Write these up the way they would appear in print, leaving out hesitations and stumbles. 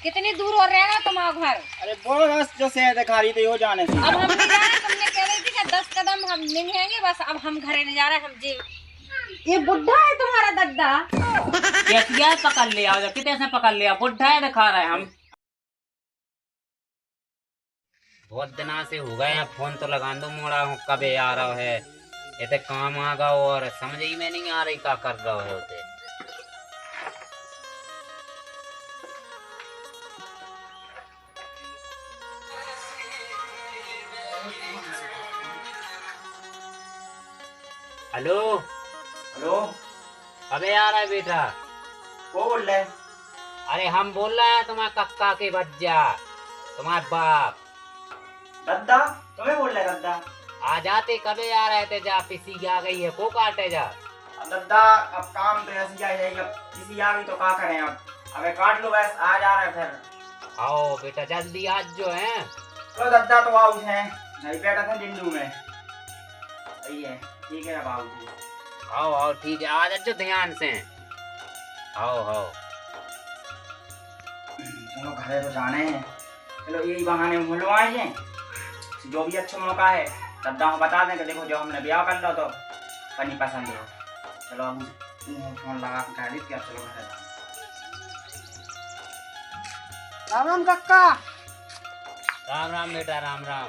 कितनी दूर और रहेगा तुम्हारा घर? अरे वो बस जो शहर दिखा रही थी वो जाने से। अब हम नहीं जा रहे, तुमने कह रही थी कि 10 कदम हम नहीं आएंगे, बस अब हम घरे नहीं जा रहे। हम जी ये बुढ़ा है तुम्हारा दद्दा। कैसिया पकड़ लिया, कितने से पकड़ लिया, बुढ़ा है दिखा रहा है। हम बहुत दिना से हो गए हैं, फोन तो लगा दो मोड़ा हूँ कब आ रहा है। ये तो काम आ गया और समझ ही में नहीं आ रही क्या कर रहा है उसे। हेलो हेलो, अबे आ रहा है बेटा? वो बोल रहे? अरे हम बोल रहे हैं तुम्हारे कक्का के बच्चा, तुम्हारे बाप। दद्दा तुम्हें बोल रहे? दद्दा आ जाते कबे आ रहे थे, जा पिसी आ गई है को काटे जा। अब दद्दा अब काम तो ऐसी आई है, अब किसी आ गई तो क्या करें। अब अबे काट लो बस, आ जा रहा है फिर। आओ बेटा जल्दी आज जो है। तो दद्दा तो आउट है, नहीं बैठा था डिंडू में। सही है, ठीक है, अब आउट। आओ आओ ठीक है, आ जाओ ध्यान से। आओ आओ चलो घरे तो जाने हैं, चलो यही बहाने मिलवाए हैं। जो भी अच्छा मौका है दद्दा को बता दें कि देखो जो हमने ब्याह कर लो तो पनी पसंद हो। चलो अब फोन लगा कह दी क्या, चलो घरे। राम राम कक्का। राम राम बेटा, राम राम।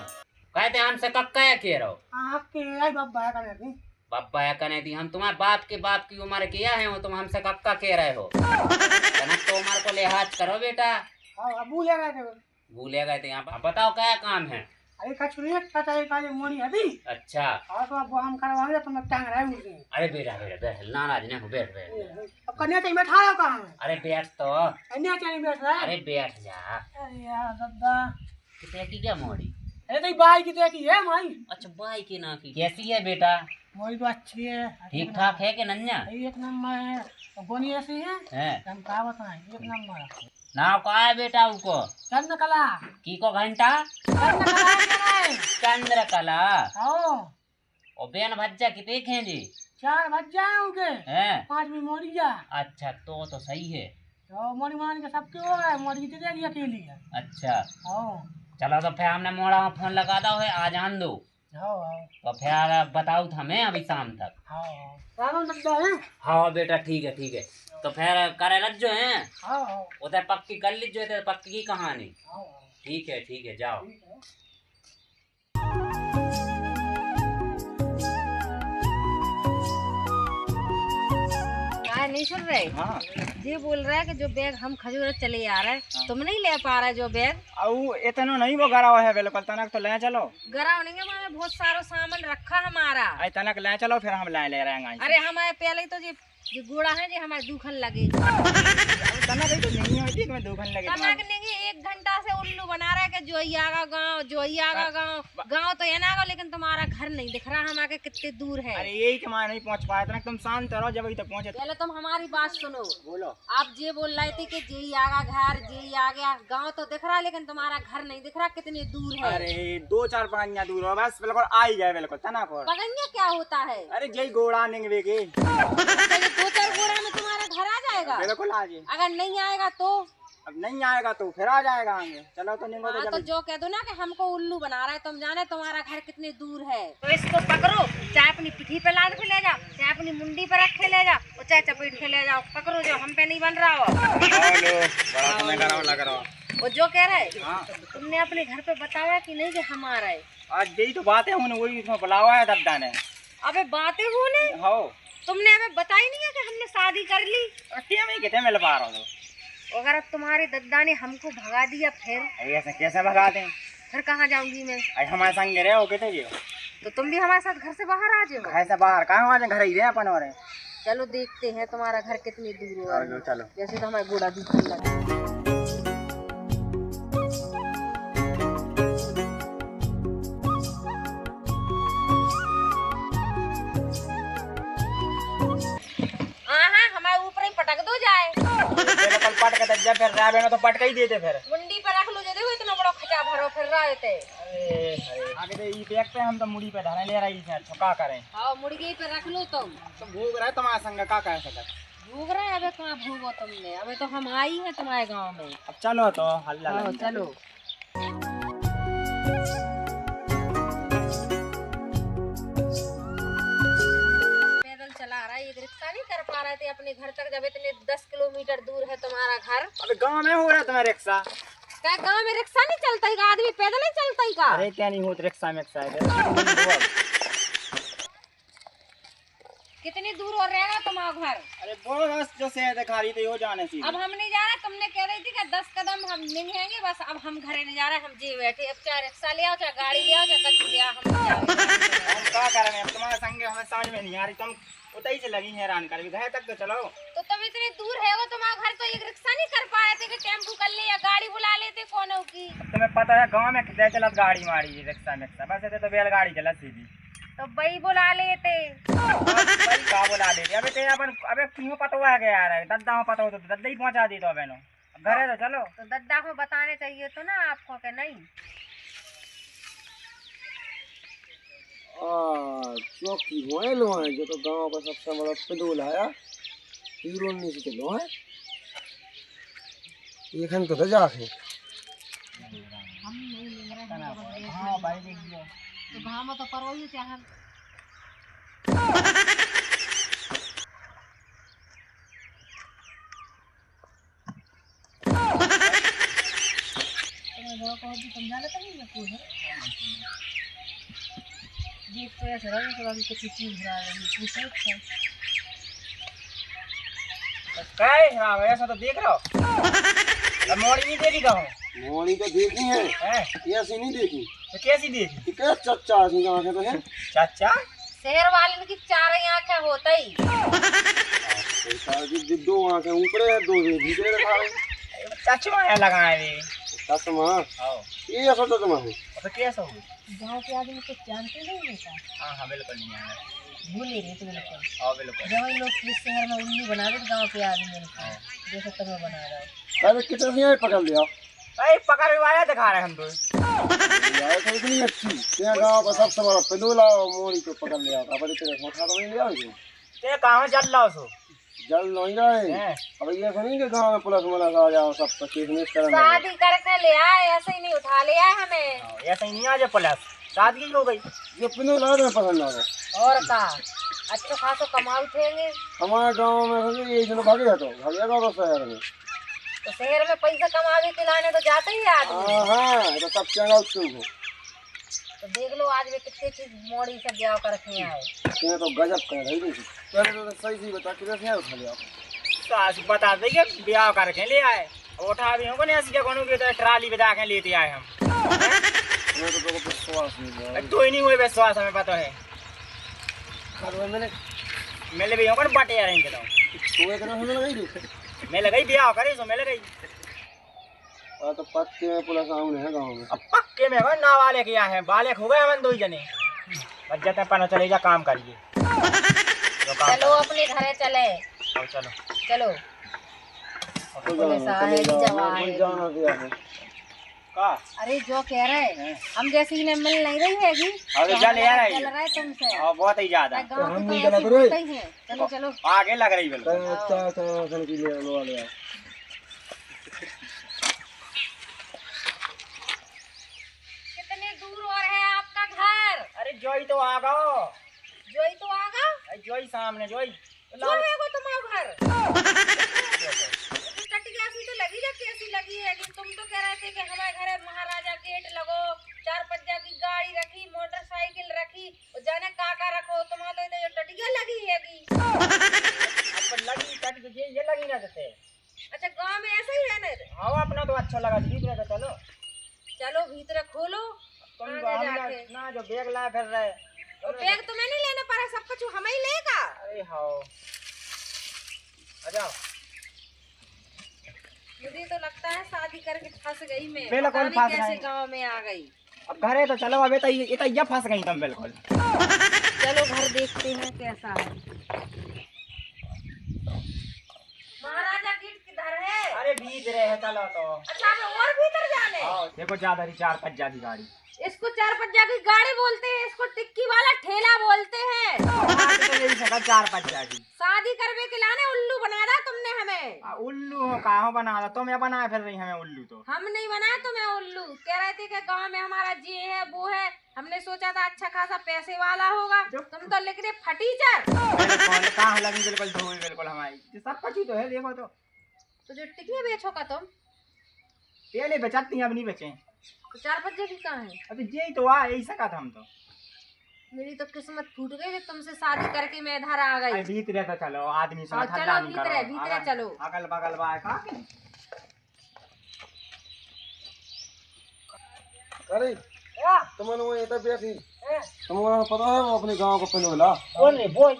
कहते हमसे कक्का या कह रहो? आपके आई बाबा का नहीं। बापा या कने थी, हम तुम्हारे बाप की उम्र किया है वो, तुम हमसे कक्का कह रहे हो। कनक तो उम्र को लिहाज करो बेटा। हां भूले गए थे। भूले गए थे यहाँ पर। बताओ क्या काम है? अरे कचरी कचाई का मोनी है दी। अच्छा और तो अब हम करवाएंगे तो मैं टांग रहा हूं। अरे बेटा बेटा बैठ, नाराज ना हो, बैठ बैठ। अब कन्या चाहिए बैठा रहा कहां है? अरे बैठ तो। कन्या चाहिए बैठ रहा है। अरे बैठ जा। अरे यार दद्दा, कितने की क्या मोड़ी? अरे तेरी बाई की तो की है माई। अच्छा बाई की ना की, कैसी है बेटा? मोई तो अच्छी है, ठीक ठाक है कि नन्या? एक नंबर है। तो गोनी ऐसी है हैं? हम का बताएं, एक नंबर। नाव का है बेटा उको? चंद्रकला। की को घंटा? चंद्रकला। चंद्रकला। हां और बेन भज्जा कितने खेंजी? 4 बज जाए उनके, हैं? 5 में मोड़ी जा। अच्छा तो सही है। तो मोड़ी मान के सबके हो गए, मोड़ी की तेरी अकेली है। अच्छा हां चलो तो फिर हमने मोड़ा में फोन लगा दो है, आ जान दो। हां तो फिर बताऊ था मैं अभी शाम तक। हां राम दद्दा है। हाँ बेटा ठीक है ठीक है। तो फिर करे लग जो है हां उधर पक्की कर लीजिए, तो पक्की की कहानी। हां ठीक है जाओ। नहीं सुन रहे? हाँ जी बोल रहा है कि जो बैग हम खजूर चले आ रहे हैं, तुम नहीं ले पा रहे जो बैग। अब इतना नहीं वो गरा हुआ है बिल्कुल, तनक तो ले चलो। गरा नहीं है, वहाँ बहुत सारा सामान रखा हमारा। आई तनक ले चलो, फिर हम ले रहे हैं। अरे हमारे पहले ही तो जी घोड़ा है जी, हमारे दुखन लगे। तनक तो नहीं होती कि मैं दुखन लगे तनक नहीं, 1 घंटा से उल्लू बना रहा है कि जोइयागा गाँव तो ये ना आगा, लेकिन तुम्हारा घर नहीं दिख रहा हमारे कितने दूर है। अरे यही कि मैं नहीं पहुंच पाया, तनक तुम शांत रहो, जब अभी तक पहुंचे। पहले तुम हमारी बात सुनो। बोलो। आप ये बोल रहे थे कि जी आगा घर, जी आ गया, गाँव तो दिख रहा है लेकिन तुम्हारा घर नहीं दिख रहा, कितनी दूर है। अरे 2-4 पगनिया दूर हो बस, बिल्कुल आ ही जाए बिल्कुल तनक। और पगनिया क्या होता है? अरे जय घोड़ा निंगवे के 2-4 घोड़ा में तुम्हारा घर आ जाएगा। बिल्कुल आ जाए। अगर नहीं आएगा तो? अब नहीं आएगा तो फिर आ जाएगा आगे। चलो तो निंगो हाँ, तो तो जो कह दो ना कि हमको उल्लू बना रहा है, तुम जाने तुम्हारा घर कितनी दूर है। तो इसको पकड़ो, चाहे अपनी पिठी पे लाद के ले जाओ, चाहे अपनी मुंडी पे रख के ले जाओ, और चाहे चपेट के ले जाओ। पकड़ो, जो हम पे नहीं बन रहा हो। वो जो कह रहे हाँ। तुमने अपने घर पे बताया कि नहीं कि हम आ रहे? आज यही तो बात है, उन्हें वही इसमें बुलावा है दद्दा ने। अबे बातें होने, हो तुमने हमें बताई नहीं है कि हमने शादी कर ली। में कितने मिल पा रहा हूँ। अगर अब तुम्हारे दद्दा ने हमको भगा दिया फिर ऐसे कैसे भगा दें? फिर कहाँ जाऊंगी मैं? आज हमारे संग रहे हो कितने जी? तो तुम भी हमारे साथ घर से बाहर आ जाओ। घर से बाहर कहाँ आ जाए, घर ही रहे अपन। और चलो देखते हैं तुम्हारा घर कितनी दूर होगा। चलो वैसे तो हमारे घोड़ा दूर लगा। हमारे ऊपर ही पटक दो जाए। कल पट के जब फिर राबे में तो पटक ही देते फिर। मुंडी पर रख लो, जे देखो इतना बड़ा खचा भरो फिर रहा थे। अरे आगे दे ई बैग पे हम तो मुड़ी पे धरे ले रही है, छुका करें। हां मुर्गी पे रख लो तुम। तो भूख रहा है तुम्हारा संग का कह सकत। भूग रहे हैं, अबे कहाँ भूगो तुमने, अबे तो हम आई हैं तुम्हारे गांव में। अब चलो तो हल्ला आओ, लग चलो। पैदल चला रहा है, एक रिक्शा नहीं कर पा रहे थे अपने घर तक, जब इतने 10 किलोमीटर दूर है तुम्हारा घर। अबे गांव में हो रहा है तुम्हारा रिक्शा? क्या गांव में रिक्शा नहीं चलता ही का? आदमी पैदल नहीं चलता ही का? अरे क्या नहीं होता रिक्शा में है। कितनी दूर और रहेगा तुम्हारा घर? अरे बोलो बस जो से दिखा रही थी वो जाने सी। अब हम नहीं जा रहे, तुमने कह रही थी कि 10 कदम हम नहीं आएंगे, बस अब हम घरे नहीं जा रहे, हम जी बैठे। अब चाहे रिक्शा ले आओ, चाहे गाड़ी ले आओ, चाहे कच्छ ले आओ, हम नहीं जाएंगे। हम क्या करेंगे अब तुम्हारे संग हमें समझ में नहीं आ रही, तुम उतई से लगी हैरान कर घर तक तो चलो। तो तुम इतनी दूर है वो तुम्हारा घर, तो एक रिक्शा नहीं कर पाए थे कि टेम्पू कर ले या गाड़ी बुला लेते कोनो की? तुम्हें पता है गांव में कितने चलत गाड़ी मारी रिक्शा में, बस ऐसे तो बैलगाड़ी चलत सीधी। तो बई बुला लेते। भाई का बुला लेते? अबे तेरा अपन अबे क्यों पता हुआ है कि यार दद्दा पता हो तो दद्दा ही पहुंचा दी तो बहनों। घर है तो चलो। तो दद्दा को बताने चाहिए तो ना आपको के नहीं। चौकी हुए लो है जो तो गांव का सबसे बड़ा पिदोल आया हीरो नहीं से लो है ये खन तो जा है हम नहीं ले रहे। हां भाई देखियो तो भामा तो परवाही चाहे हम। समझा लेता नहीं मैं कोई है देख तो ऐसे रहा है कि किसी चीज रहा है पूछो। काय हां ऐसा तो देख रहा हो। अब मोड़ी नहीं देखी तो मोनी तो देखी है हैं? ऐसी नहीं देखी तो कैसी देखी? कि क्या चच्चा ऐसी आंखें तो है चाचा शहर वाले की चार आंखें होता ही। जी दो आंखें ऊपर है दो भीतर रखा है चाचू आया लगाए रे चश्मा आओ ये ऐसा तो तुम हो तो कैसा हो? गाँव के आदमी कुछ जानते नहीं है क्या? हां बिल्कुल नहीं आया। भूल ही रहे थे बिल्कुल। आओ बिल्कुल। जब लोग इस शहर में उल्लू बना दे गाँव के आदमी को, जैसे तुम्हें बना रहा है। अरे कितने से पकड़ लिया भाई पकड़ वाला दिखा रहे हम तो यार तो इतनी अच्छी तेरा गांव का सबसे बड़ा पिदोला मोनी को पकड़ लिया अब तेरे उठा तो नहीं लिया ते कहां चल रहा हो सो जल नहीं जाए अब ये सुनी कि गांव में पुलिस मुलाज आ जाओ सब तो केस कर शादी करके ले आए, ऐसे ही नहीं उठा ले आए हमें। ऐसा ही नहीं आ जाए पुलिस शादी हो गई। ये पिदोला में पसंद आ रहा और का अच्छे खासो कमाऊ थे। हमारे गांव में समझे ये जन भागे तो भागेगा तो शहर में तो शहर में पैसा कमावे के लाने तो जाते ही आदमी। हाँ तो सब चंगा तुमको तो देख लो आज भी कितनी चीज मोड़ी से ब्याह करके आए। ये तो गजब कर रही थी पहले तो सही सही बता किधर से उठा लिया सास बता देंगे ब्याह करके ले आए उठा भी होगा नहीं ऐसी क्या की तो ट्राली पे जाके लेते आए हम। मैं तो विश्वास नहीं तो ही नहीं हुए विश्वास हमें पता है मैंने मिल भी होगा बटे आ रहेंगे तो एक ना हमें लगी मिल गई ब्याह करे सो मिल गई। तो पक्के में पुलिस आउन है गांव में अब पक्के में ना वाले किया है बालक हो गए हम दो ही जने बच जाते पनो चले जा काम करिए। चलो अपने घरे चले। चलो चलो पुलिस आए जवान जाना दिया है का अरे जो कह रहे हैं हम जैसे इन्हें मिल नहीं रही हैगी। अरे चल यार चल रहा है तुमसे बहुत ही ज्यादा गाँव में तो ऐसे होते ही हैं। चलो चलो आगे लग रही बिल्कुल। अच्छा चल की ले लो वाले कितनी दूर और है आपका घर? अरे जोई तो आ गो जोई तो आगा जोई सामने जोई जो है वो तुम्हारा घर। कटिया सी तो लगी जा कैसी लगी है कि तुम तो कह रहे थे कि हमारे घर महाराजा गेट लगो 4 पहिया की गाड़ी रखी मोटरसाइकिल रखी और जाने काका रखो तुम्हारा तो ये टटिया लगी हैगी। अब लगी कट ये लगी ना जैसे। अच्छा गांव में ऐसा ही है ना? हाँ अपना तो अच्छा लगा ठीक है चलो चलो भीतर खोलो तुम आगे जाके। ना जो बैग ला कर रहे तो बैग तुम्हें नहीं लेना पड़ा, सब कुछ हमें ही लेगा। अरे हाँ आ जाओ। मुझे तो लगता है शादी करके फंस गई मैं, बिल्कुल पता नहीं फंस कैसे गई। गांव में आ गई। अब घरे तो चलो अबे तो ये फंस गई तुम बिल्कुल। चलो घर देखते हैं कैसा है। महाराजा गेट किधर है? अरे भीतर है चलो तो। अच्छा हमें और भीतर जाने? हाँ देखो ज्यादा 4 पहिया की गाड़ी इसको 4 पहिया की गाड़ी बोलते हैं, इसको टिक्की वाला ठेला बोलते हैं। यही सका 4 पहिया की। शादी करवे के लाने उल्लू बना रहा तुमने हमें। उल्लू हो कहाँ बना रहा तुम, या बना फिर रही हमें उल्लू। तो हम नहीं बनाए तुम्हें उल्लू। कह रहे थे कि गांव में हमारा ये है वो है, हमने सोचा था अच्छा खासा पैसे वाला होगा, तुम तो लिख रहे फटीचर। कहाँ लगी बिल्कुल धोई बिल्कुल हमारी सब कुछ ही तो है। देखो तो जो टिक्की बेचो का तुम पहले बेचती अब नहीं बेचे। तो 4 पहिया की कहाँ है? अभी यही तो यही सका था हम तो। मेरी तो किस्मत फूट गई कि तुमसे शादी करके मैं इधर आ गई। भीतरे तो चलो आदमी हाँ, चलो भीतरे चलो। अगल बगल बाय का अरे तुमने वो ये तो बैठी तुम्हारा पता है वो अपने गांव को पिलोला कौन है बोल?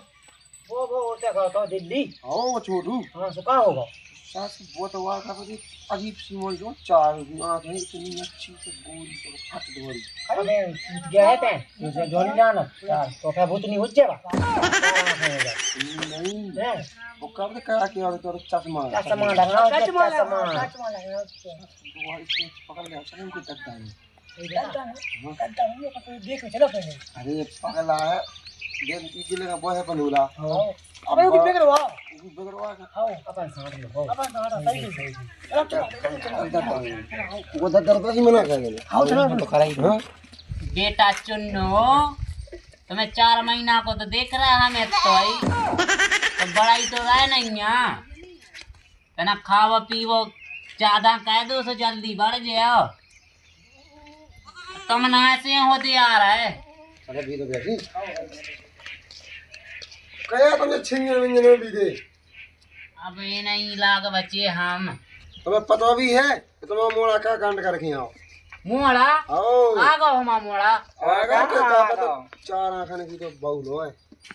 वो उसे कहता दिल्ली। हाँ वो छोटू हाँ तो क्या होगा? सास वो तो वहाँ का बड़ी अजीब सी मोड़ी जो 4 आँखें इतनी अच्छी से गोरी तो फट गोरी। अरे टूट गया है ते उसे जोन जाना यार तो क्या भूत नहीं हो जाएगा? नहीं वो कब कहा कि और तो चश्मा चश्मा लगाओ चश्मा लगाओ। वो इसको पकड़ लिया चलो उनको तक डाल देखो चलो पहले। अरे पगला है देख इजले का बॉय है बनूला। अबे वो बिगड़वा बिगड़वा आओ अपन साथ में हो अपन साथ सही सही वो दर्द ही मना कर दे। आओ चलो तो कराई। हां बेटा चुन्नो तुम्हें 4 महीना को तो देख रहा है हमें तो बड़ाई तो रहा नहीं यहाँ तना खाओ पीवो ज्यादा कह दो सो जल्दी बढ़ जाओ। तुम ना ऐसे होते आ रहा है। अरे भी तो बैठी कया तुमने छिंजन विंजन भी दे। अब ये नहीं लाग बचे हम। तुम्हें पता भी है कि तुम्हें मोड़ा का कांड कर रखी आओ मोड़ा आओ आ गो हमा मोड़ा आगा के का पता 4 आंखन की तो बहुलो है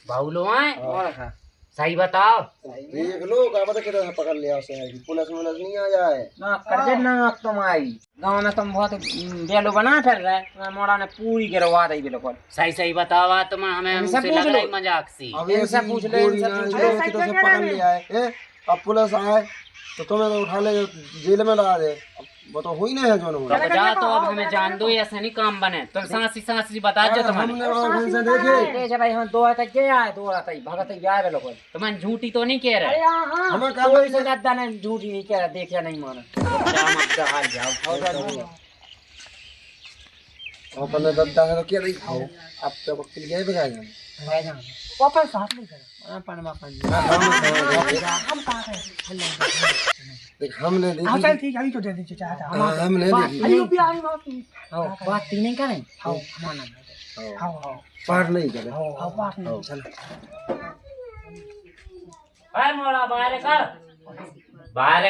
भाऊलो है सही बताओ। देख लो का पता किधर पकड़ लिया उसे पुलिस नहीं आ जाए ना कर दे ना तुम आई गांव में तुम बहुत बेलो बना फिर रहे मोड़ा ने पूरी गिरवा दी बिल्कुल। सही सही बतावा तुम हमें हमसे लग रही मजाक सी। अब इनसे पूछ ले किधर से पकड़ लिया है अब पुलिस आए तो तुम्हें तो उठा ले जेल में लगा दे। वो तो हुई नहीं है जो तो बजा तो अब हमें जान दो ऐसे नहीं काम बने तुम सांसी बता दो हमने आंखों से देखे जब हम 2 तक के आए 2 तक भगत गया बिल्कुल। तुम्हें झूठी तो नहीं कह रहे। हमें कोई से ज्यादा ने झूठी नहीं कह रहा देखा नहीं माना हाल जाओ अपने दद्दा है तो क्या नहीं खाओ अब तो वक्त लिए भी जाएगा वापस साथ में कर अपन बापन हम कहां है? देख हमने हाँ देखी चल ठीक है अभी तो दे दीजिए चाहता हमने देखी अरे भी आ रही बात नहीं। आओ बात तीन नहीं करें आओ माना आओ पार नहीं करे आओ बात नहीं। चल अरे मोड़ा बाहर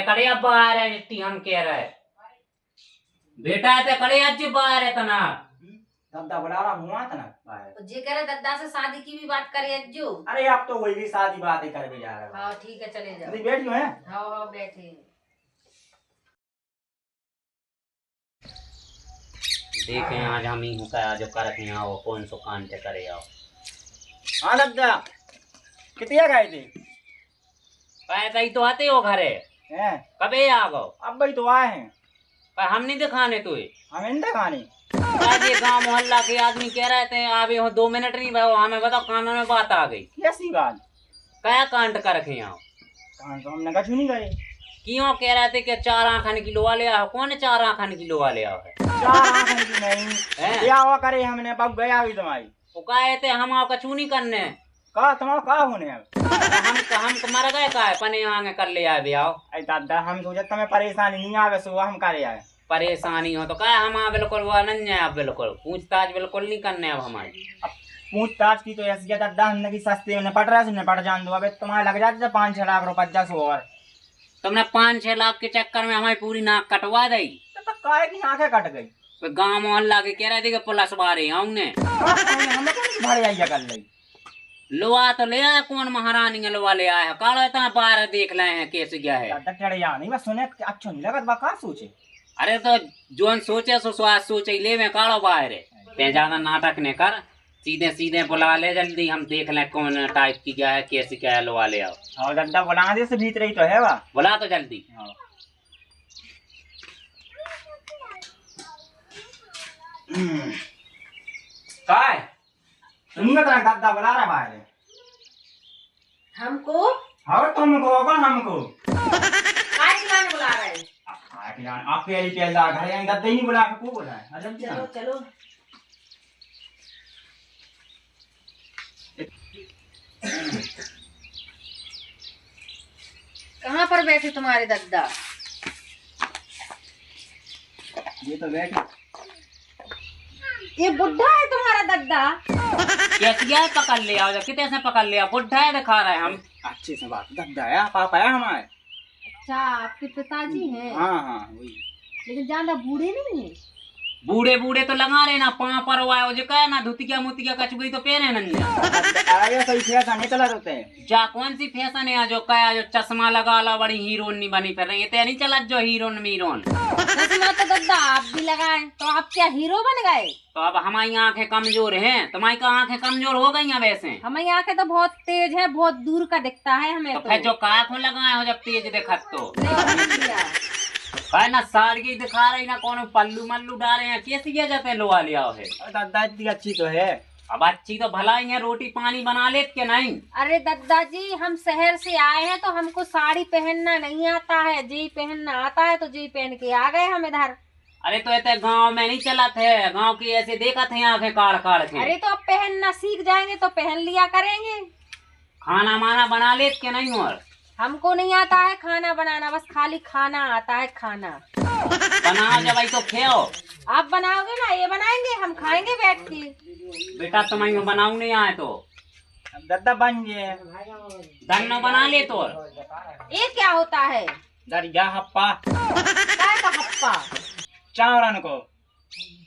कर या बाहर है जितनी हम कह रहे बेटा है करे आज बाहर है तना दद्दा बुला रहा हुआ था ना तो जे करे दद्दा से शादी की भी बात करे अज्जू। अरे अब तो वही भी शादी बात ही कर भी जा रहा हाँ ठीक है चले जाओ। है बैठ है हाँ बैठे देखें आज हम ही हुका जो कर रखे आओ कौन सो कान से करे आओ। हाँ दद्दा कितिया गए थे पैसा ही तो आते हो घरे हैं कबे आ गो अब भाई तो आए हैं पर हम नहीं दिखाने तुए हम इंदा खाने ये गांव मोहल्ला के आदमी कह रहे थे आवे हो 2 मिनट नहीं भाई हमें बताओ कानों में बात आ गई कैसी बात क्या कांड कर रखे आओ कहाँ तो हमने कछु नहीं करे क्यों कह रहे थे कि 4 आंखन किलो वाले आओ कौन 4 आंखन किलो वाले आओ है 4 आंखन की नहीं हैं? क्या हुआ करे हमने पग गया भी तुम्हारी वो कहे थे हम आओ कछू नहीं करने कहा तुम्हारा कहा होने अब हम मर गए का पने आगे कर ले आए आओ। अरे दादा हम सोचे तुम्हें परेशानी नहीं आवे सो हम करे आए परेशानी हो तो क्या हम बिल्कुल वो नहीं है अब बिल्कुल पूछताछ बिल्कुल नहीं करने अब हमारी पूछताछ की तो ऐसी दादा हमने की सस्ते में निपट रहा है निपट जान दो अब तुम्हारे लग जाते 5-6 लाख रुपए 50 और तुमने 5-6 लाख के चक्कर में हमारी पूरी नाक कटवा दी तो काहे की आंखें कट गई गाँव मोहल्ला के कह रहे थे कि पुलिस बारे हमने हमें कौन भाड़े आइया कर ली लोहा तो ले आया कौन महारानी है लोहा ले आया कालो इतना बाहर देख ले हैं कैसे गया है दादा चढ़िया नहीं बस सुने अच्छा नहीं लगा बा सोचे अरे तो जोन सोचे सो स्वाद सोचे ले में कालो बाहर है ते ज्यादा नाटक ने कर सीधे सीधे बुला ले जल्दी हम देख ले कौन टाइप की क्या है कैसी क्या है लोहा ले आओ। और दादा बुला दे से भीतर ही तो है वा बुला तो जल्दी। काय तुम का तरह दादा बुला रहा बाहर हमको हाँ तुमको कौन हमको काय खिलाने बुला रहे हैं? आप पहली पहला घर यहाँ दादा ही नहीं बुला के को बोला है अजब क्या चलो चलो। कहाँ पर बैठे तुम्हारे दादा? ये तो बैठ ये बुढ़ा है तुम्हारा दादा? कैसिया पकड़ लिया कितने से पकड़ लिया बुढ़ा है दिखा रहे हैं हम। अच्छे से बात दादा है पापा है हमारे। अच्छा आपके पिताजी हैं? हाँ हाँ वही। लेकिन ज्यादा बूढ़े नहीं है। बूढ़े बूढ़े तो लगा रहे ना पाँव पर वायो जो कहे ना धुतिया मुतिया कचबी तो पहने नंजा। आगे सही फैशन नहीं चला होते हैं जा कौन सी फैशन है जो कया जो चश्मा लगा ला बड़ी हीरोइन नहीं बनी फिर रही है नहीं चला जो हीरोइन मीरोन। चश्मा तो दादा आप भी लगाए तो आप क्या हीरो बन गए? तो अब हमारी आंखें कमजोर हैं तुम्हारी का आंखें कमजोर हो गई हैं वैसे। हमारी आंखें तो बहुत तेज है बहुत दूर का दिखता है हमें तो तो। फिर जो काख में लगाए हो जब तेज देखत तो नहीं लिया। है ना साड़गी दिखा रही ना कौन पल्लू मल्लू डाले हैं कैसे किया जाते हैं लोहा लिया है। दादा इतनी अच्छी तो है। अब अच्छी तो भला ही है रोटी पानी बना ले के नहीं। अरे दादाजी हम शहर से आए हैं तो हमको साड़ी पहनना नहीं आता है जी पहनना आता है तो जी पहन के आ गए हम इधर। अरे तो ऐसे गांव में नहीं चला थे गांव की ऐसे देखा थे आंखें काड़ काड़ के। अरे तो अब पहनना सीख जाएंगे तो पहन लिया करेंगे। खाना माना बना ले के नहीं और हमको नहीं आता है खाना बनाना बस खाली खाना आता है खाना। बनाओ जब तो खेओ। आप बनाओगे ना ये बनाएंगे हम खाएंगे बैठ के। बेटा तुम्हें बनाऊ नहीं आए तो दादा बन गए धन्नो बना ले तो। ये क्या होता है? दरिया हप्पा काय का हप्पा? चावरन को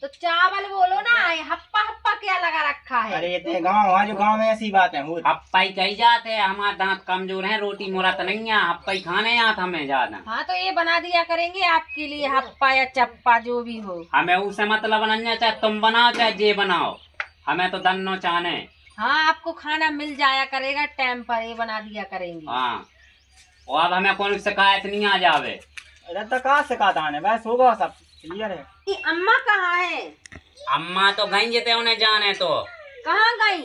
तो चावल बोलो ना ये हप्पा हप्पा क्या लगा रखा है? अरे ये गाँव वहाँ जो गाँव में ऐसी बात है हप्पा ही कही जाते हैं हमारे दांत कमजोर हैं रोटी मुरत नहीं है हप्पा ही खाने यहाँ हमें ज्यादा। हाँ तो ये बना दिया करेंगे आपके लिए हप्पा या चप्पा जो भी हो। हमें उससे मतलब नहीं चाहे तुम बनाओ चाहे जे बनाओ हमें तो दन्नो चाहने। हाँ आपको खाना मिल जाया करेगा टाइम पर ये बना दिया करेंगे। हाँ और अब हमें कोई शिकायत नहीं आ जावे। दादा कहाँ से कहा था बस होगा सब क्लियर है। ये अम्मा कहाँ है? अम्मा तो गई जेते उन्हें जाने तो। कहाँ गई?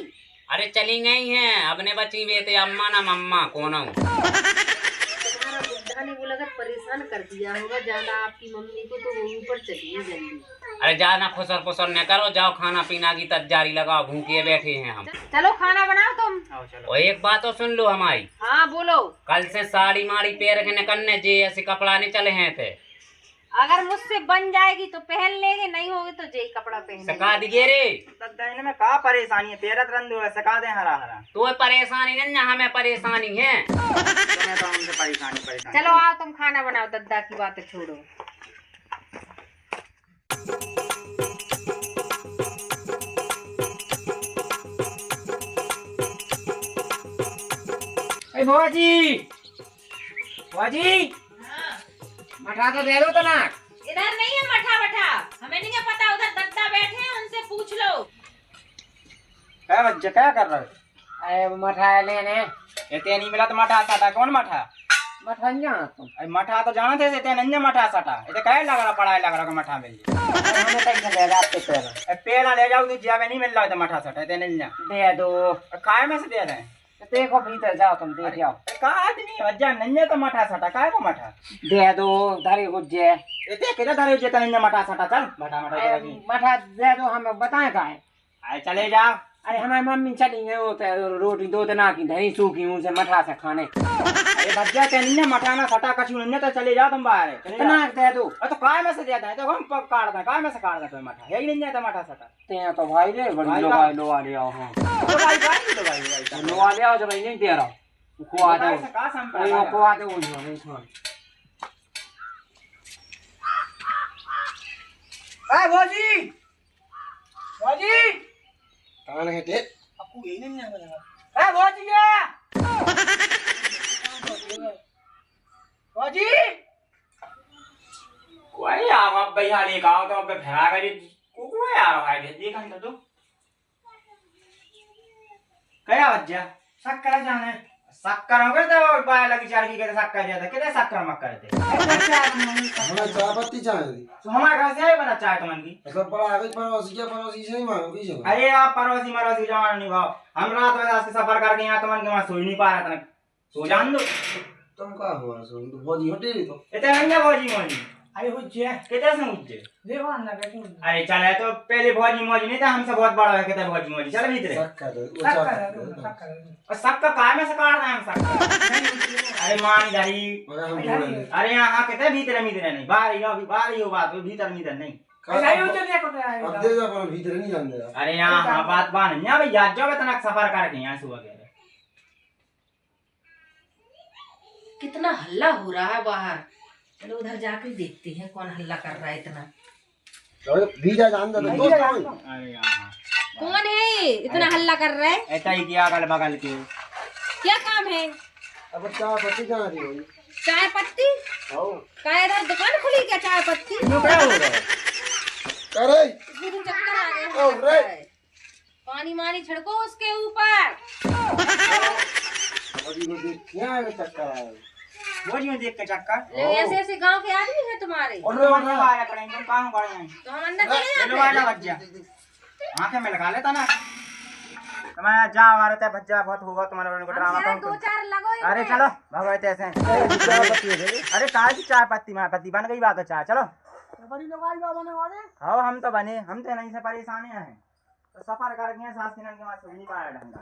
अरे चली गई हैं अपने बच्ची बेटे अम्मा ना मम्मा कौन हूँ। तुम्हारा बुढ़ा ने बोला कर परेशान कर दिया होगा ज्यादा आपकी मम्मी को तो वो ऊपर चली है जल्दी। अरे जाना फुसर फुसर न करो जाओ खाना पीना की तैयारी लगाओ भूखे बैठे हैं हम। चलो खाना बनाओ तुम। और एक बात तो सुन लो हमारी। हाँ बोलो। कल से साड़ी माड़ी पैर के निकलने जे ऐसे कपड़ा नहीं चले हैं थे। अगर मुझसे बन जाएगी तो पहन लेंगे नहीं होगी तो जे कपड़ा पहन सका दिए रे। दादा इनमें कहा परेशानी है तेरा रंदू है सका दे हरा हरा। तो परेशानी नहीं ना हमें परेशानी है। तुम्हें तो हमसे परेशानी चलो आओ तुम खाना बनाओ दादा की बातें छोड़ो। बुआ जी मठा तो दे दो तो ना। इधर नहीं है मठा वठा हमें नहीं पता उधर दादा बैठे हैं उनसे पूछ लो। क्या बच्चे क्या कर रहे हो? अरे मठा लेने ये नहीं मिला तो मठा साटा कौन मठा? मठा नहीं जाना तुम। अरे मठा तो जाना थे ते नन्हे मठा साटा ये क्या लग रहा पढ़ाई लग रहा मठा मिल हमें पैसा दे रहा आपके पैर पेड़ा ले जाओ तुझे जावे नहीं मिल रहा है मठा साटा ते नन्हे दे दो। काय में से दे रहे हैं? देखो भीतर जाओ तुम देख जाओ। का आदमी वज्जा नन्हे तो मठा साटा काय को मठा दे दो धरी गुज्जे ये किधर धरे जेता नन्हे मठा साटा चल मठा मठा मठा दे दो हमें बताए का है। आए चले जाओ। अरे हमारी मम्मी चली गई वो रोटी दो तना की धरी सूखी उनसे मठा से खाने। अरे भज्जा ते नन्हे मठा ना सटा कछु नन्हे तो चले जाओ तुम बाहर इतना दे दो। तो काय में से देता है तो हम काट दे काय में से काट दे तो मठा है ही नहीं जाता मठा सटा ते तो भाई रे बड़ी लो आ ले आओ। हां तो भाई भाई लो आ ले आओ जब नहीं दे रहा खुआ दो का संपरा खुआ दो नहीं छोड़। ए भौजी कौन है ते? आपको यही नहीं आया ए भौजी कोई आप भैया लेके आओ तो अब फेरा गई कोई आ रहा है देखा नहीं तो क्या बच्चा शक करा जाने शक्कर हो गए थे और बाय लगी चार की कहते शक्कर दिया था कितने शक्कर मत करते हमें चाय पत्ती चाहिए। तो हमारे घर से आए बना चाय तुमन की ऐसा बड़ा आगे पड़ोसी क्या पड़ोसी से ही मांगो पीछे। अरे आप पड़ोसी मरोसी जवान नहीं भाव हम रात में रात से सफर करके यहाँ तुमन के वहाँ सो ही नहीं पा रहा था सो जान दो तुम का हुआ सो तो भोजी हटे तो इतने नहीं भोजी मोजी अरे हुज्जे कितने से मुझे देखो अंदर बैठो अरे चल है तो पहले भोजी मोजी नहीं था हमसे बहुत बड़ा है कहते भोजी मोजी चल भीतर और सबका काय में से काट रहे हैं हम सब अरे मान इधरी अरे यहाँ कहते भीतर भीतर नहीं बाहर ही हो बात भीतर भीतर नहीं अब दे जा पर भीतर नहीं जान दे। अरे यहाँ बात बान यहाँ भाई याद जाओ इतना सफर करके यहाँ सुबह कह रहे कितना हल्ला हो रहा है बाहर। चलो उधर जाके देखते हैं कौन हल्ला कर रहा है इतना। अरे भीजा जान दे दोस्त अरे यहाँ कौन है इतना हल्ला कर रहा है? ऐसा ही किया अगल बगल के क्या काम है? अब चाय पत्ती कहाँ थी भाई? चाय पत्ती आओ का इधर दुकान खुली क्या चाय पत्ती? अरे इतनी दूर चक्कर आ गए ओ, रे। पानी मानी छिड़को उसके ऊपर। अभी वो देख क्या है चक्कर आया। भोजी में देख के चक्कर ले ऐसे ऐसे गांव के आदमी है तुम्हारे और लोग अंदर आया करें तुम कहाँ पड़े हैं तो हम अंदर चले चलो जाते आजा बच्चा आंखें में लगा लेता ना तुम्हारा जा आ रहा था बच्चा बहुत होगा तुम्हारे को ड्रामा हैं। दो चार लगो इनमें। अरे चलो भगवत ऐसे अरे कहा की चाय पत्ती माँ पत्ती बन गई बात है चाय चलो हाँ हम तो बने हम तो नहीं से परेशान हैं तो सफर करके सास दिन के बाद नहीं पाया ढंगा